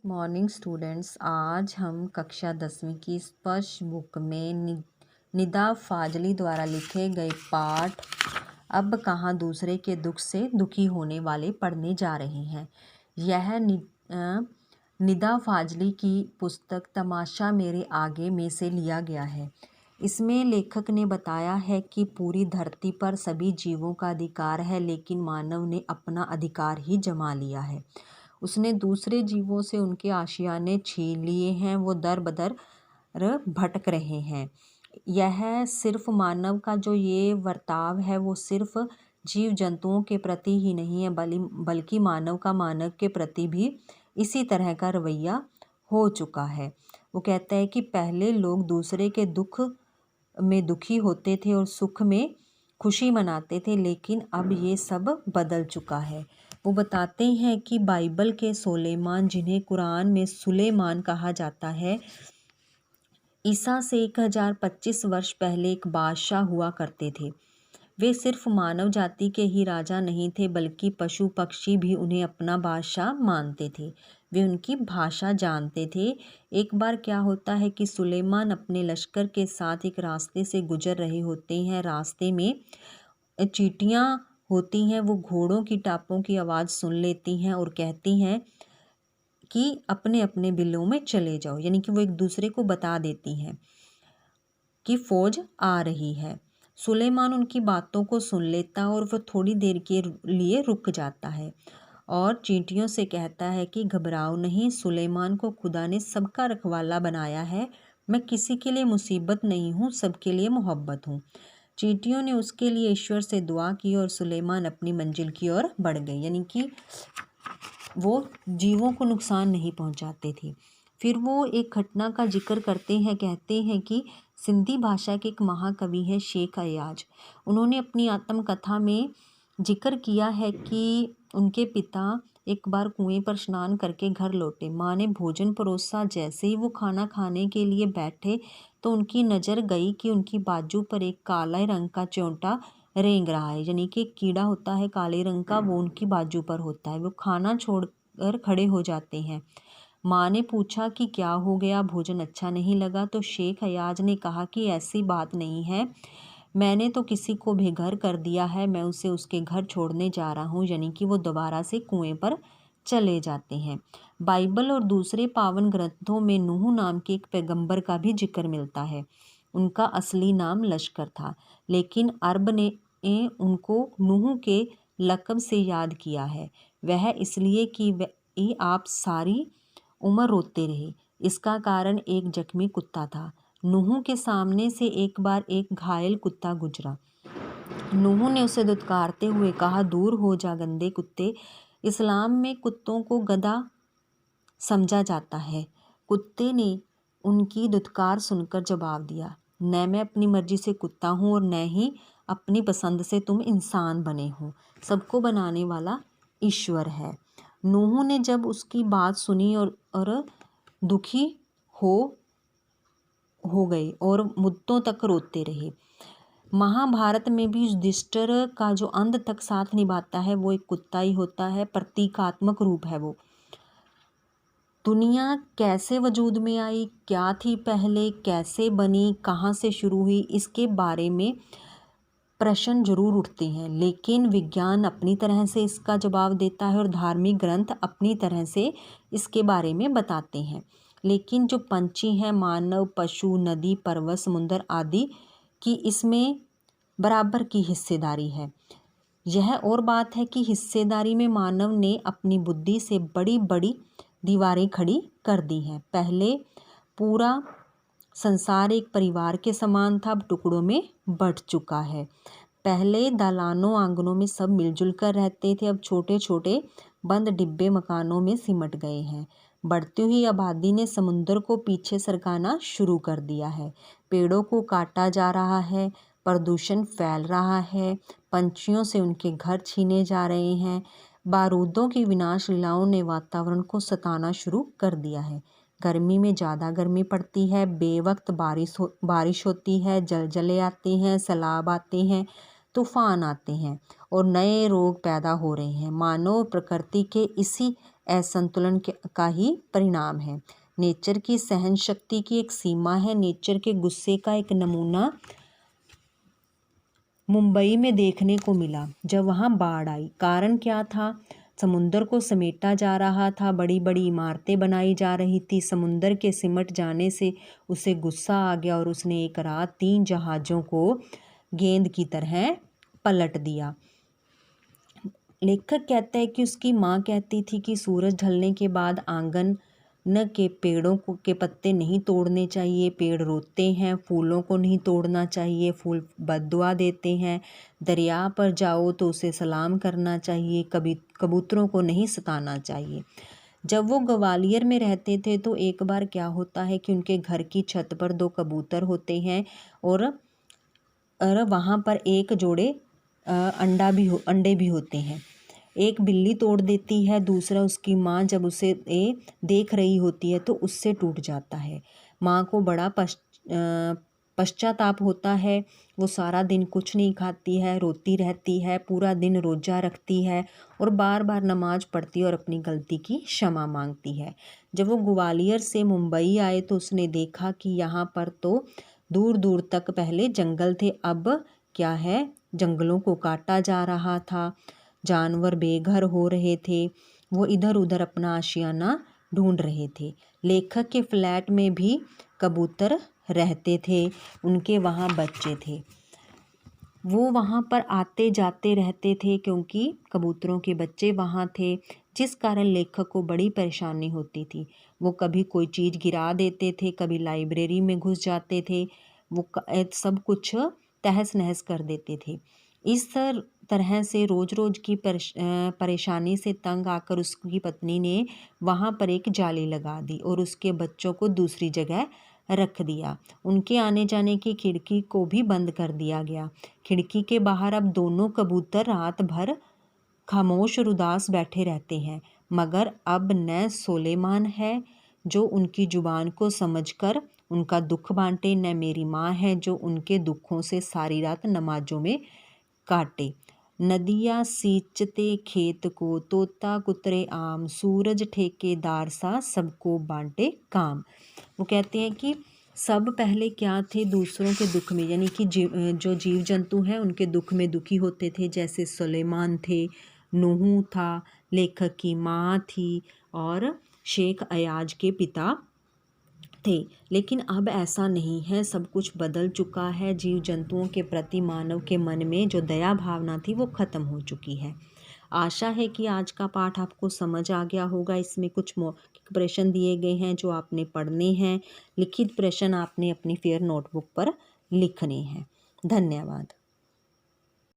Morning students, आज हम कक्षा 10वीं की स्पर्श बुक में निदा फाजली द्वारा लिखे गए पाठ अब कहाँ दूसरे के दुख से दुखी होने वाले पढ़ने जा रहे हैं। यह निदा फाजली की पुस्तक तमाशा मेरे आगे में से लिया गया है। इसमें लेखक ने बताया है कि पूरी धरती पर सभी जीवों का अधिकार है, लेकिन मानव ने अपना अधिकार ही जमा लिया है। उसने दूसरे जीवों से उनके आशियाने छीन लिए हैं। वो दर बदर भटक रहे हैं। यह सिर्फ मानव का जो ये वर्ताव है वो सिर्फ जीव जंतुओं के प्रति ही नहीं है, बल्कि मानव का मानव के प्रति भी इसी तरह का रवैया हो चुका है। वो कहता है कि पहले लोग दूसरे के दुख में दुखी होते थे और सुख में खुशी मनाते थे, लेकिन अब ये सब बदल चुका है। वो बताते हैं कि बाइबल के सुलेमान, जिन्हें कुरान में सुलेमान कहा जाता है, ईसा से 1025 वर्ष पहले एक बादशाह हुआ करते थे। वे सिर्फ मानव जाति के ही राजा नहीं थे, बल्कि पशु पक्षी भी उन्हें अपना बादशाह मानते थे। वे उनकी भाषा जानते थे। एक बार क्या होता है कि सुलेमान अपने लश्कर के साथ एक रास्ते से गुजर रहे होते हैं। रास्ते में चींटियाँ होती हैं। वो घोड़ों की टापों की आवाज़ सुन लेती हैं और कहती हैं कि अपने अपने बिलों में चले जाओ, यानी कि वो एक दूसरे को बता देती हैं कि फ़ौज आ रही है। सुलेमान उनकी बातों को सुन लेता और वह थोड़ी देर के लिए रुक जाता है और चींटियों से कहता है कि घबराओ नहीं, सुलेमान को खुदा ने सबका रखवाला बनाया है। मैं किसी के लिए मुसीबत नहीं हूँ, सबके लिए मोहब्बत हूँ। चींटियों ने उसके लिए ईश्वर से दुआ की और सुलेमान अपनी मंजिल की ओर बढ़ गए, यानी कि वो जीवों को नुकसान नहीं पहुंचाते थे। फिर वो एक घटना का जिक्र करते हैं। कहते हैं कि सिंधी भाषा के एक महाकवि हैं शेख अयाज। उन्होंने अपनी आत्मकथा में जिक्र किया है कि उनके पिता एक बार कुएं पर स्नान करके घर लौटे। माँ ने भोजन परोसा। जैसे ही वो खाना खाने के लिए बैठे तो उनकी नज़र गई कि उनकी बाजू पर एक काला रंग का च्योंटा रेंग रहा है, यानी कि एक कीड़ा होता है काले रंग का, वो उनकी बाजू पर होता है। वो खाना छोड़कर खड़े हो जाते हैं। माँ ने पूछा कि क्या हो गया, भोजन अच्छा नहीं लगा? तो शेख अयाज ने कहा कि ऐसी बात नहीं है, मैंने तो किसी को बेघर कर दिया है, मैं उसे उसके घर छोड़ने जा रहा हूँ। यानी कि वो दोबारा से कुएं पर चले जाते हैं। बाइबल और दूसरे पावन ग्रंथों में नूह नाम के एक पैगंबर का भी जिक्र मिलता है। उनका असली नाम लश्कर था, लेकिन अरब ने उनको नूह के लक़ब से याद किया है। वह इसलिए कि वे आप सारी उम्र रोते रहे। इसका कारण एक जख्मी कुत्ता था। नूह के सामने से एक बार एक घायल कुत्ता गुजरा। नूह ने उसे दुत्कारते हुए कहा, दूर हो जा गंदे कुत्ते। इस्लाम में कुत्तों को गधा समझा जाता है। कुत्ते ने उनकी दुत्कार सुनकर जवाब दिया, न मैं अपनी मर्जी से कुत्ता हूँ और न ही अपनी पसंद से तुम इंसान बने हो। सबको बनाने वाला ईश्वर है। नूह ने जब उसकी बात सुनी और दुखी हो गए और मुद्दों तक रोते रहे। महाभारत में भी युधिष्ठिर का जो अंत तक साथ निभाता है वो एक कुत्ता ही होता है। प्रतीकात्मक रूप है वो। दुनिया कैसे वजूद में आई, क्या थी पहले, कैसे बनी, कहाँ से शुरू हुई, इसके बारे में प्रश्न जरूर उठते हैं, लेकिन विज्ञान अपनी तरह से इसका जवाब देता है और धार्मिक ग्रंथ अपनी तरह से इसके बारे में बताते हैं। लेकिन जो पंछी हैं, मानव, पशु, नदी, पर्वत, समुद्र आदि की इसमें बराबर की हिस्सेदारी है। यह और बात है कि हिस्सेदारी में मानव ने अपनी बुद्धि से बड़ी बड़ी दीवारें खड़ी कर दी हैं। पहले पूरा संसार एक परिवार के समान था, अब टुकड़ों में बंट चुका है। पहले दालानों आंगनों में सब मिलजुल कर रहते थे, अब छोटे छोटे बंद डिब्बे मकानों में सिमट गए हैं। बढ़ती हुई आबादी ने समुद्र को पीछे सरकाना शुरू कर दिया है। पेड़ों को काटा जा रहा है, प्रदूषण फैल रहा है, पंछियों से उनके घर छीने जा रहे हैं। बारूदों की विनाश लीलाओं ने वातावरण को सताना शुरू कर दिया है। गर्मी में ज़्यादा गर्मी पड़ती है, बेवक्त बारिश होती है, जलजले आते हैं, सैलाब आते हैं, तूफान आते हैं और नए रोग पैदा हो रहे हैं। मानव प्रकृति के इसी असंतुलन का ही परिणाम है। नेचर की सहन शक्ति की एक सीमा है। नेचर के गुस्से का एक नमूना मुंबई में देखने को मिला जब वहाँ बाढ़ आई। कारण क्या था? समुंदर को समेटा जा रहा था, बड़ी बड़ी इमारतें बनाई जा रही थी। समुंदर के सिमट जाने से उसे गुस्सा आ गया और उसने एक रात 3 जहाज़ों को गेंद की तरह पलट दिया। लेखक कहता है कि उसकी माँ कहती थी कि सूरज ढलने के बाद आंगन न के पेड़ों को के पत्ते नहीं तोड़ने चाहिए, पेड़ रोते हैं। फूलों को नहीं तोड़ना चाहिए, फूल बद्दुआ देते हैं। दरिया पर जाओ तो उसे सलाम करना चाहिए, कभी कबूतरों को नहीं सताना चाहिए। जब वो ग्वालियर में रहते थे तो एक बार क्या होता है कि उनके घर की छत पर 2 कबूतर होते हैं और वहाँ पर एक जोड़े अंडे भी होते हैं। एक बिल्ली तोड़ देती है, दूसरा उसकी माँ जब उसे देख रही होती है तो उससे टूट जाता है। माँ को बड़ा पश्चाताप होता है। वो सारा दिन कुछ नहीं खाती है, रोती रहती है, पूरा दिन रोजा रखती है और बार बार नमाज पढ़ती है और अपनी गलती की क्षमा मांगती है। जब वो ग्वालियर से मुंबई आए तो उसने देखा कि यहाँ पर तो दूर दूर तक पहले जंगल थे, अब क्या है, जंगलों को काटा जा रहा था, जानवर बेघर हो रहे थे। वो इधर उधर अपना आशियाना ढूंढ रहे थे। लेखक के फ्लैट में भी कबूतर रहते थे, उनके वहाँ बच्चे थे। वो वहाँ पर आते जाते रहते थे क्योंकि कबूतरों के बच्चे वहाँ थे, जिस कारण लेखक को बड़ी परेशानी होती थी। वो कभी कोई चीज़ गिरा देते थे, कभी लाइब्रेरी में घुस जाते थे, वो सब कुछ तहस नहस कर देते थे। इस तरह से रोज़ रोज़ की परेशानी से तंग आकर उसकी पत्नी ने वहाँ पर एक जाली लगा दी और उसके बच्चों को दूसरी जगह रख दिया। उनके आने जाने की खिड़की को भी बंद कर दिया गया। खिड़की के बाहर अब दोनों कबूतर रात भर खामोश और उदास बैठे रहते हैं, मगर अब न सोलेमान है जो उनकी जुबान को समझकर उनका दुख बांटे, न मेरी माँ है जो उनके दुखों से सारी रात नमाजों में काटे। नदियाँ सींचते खेत को, तोता कुतरे आम, सूरज ठेकेदार सा सबको बांटे काम। वो कहते हैं कि सब पहले क्या थे, दूसरों के दुख में, यानी कि जो जीव जंतु हैं उनके दुख में दुखी होते थे। जैसे सुलेमान थे, नूह था, लेखक की माँ थी और शेख अयाज के पिता थे। लेकिन अब ऐसा नहीं है, सब कुछ बदल चुका है। जीव जंतुओं के प्रति मानव के मन में जो दया भावना थी वो ख़त्म हो चुकी है। आशा है कि आज का पाठ आपको समझ आ गया होगा। इसमें कुछ मौखिक प्रश्न दिए गए हैं जो आपने पढ़ने हैं। लिखित प्रश्न आपने अपनी फेयर नोटबुक पर लिखने हैं। धन्यवाद।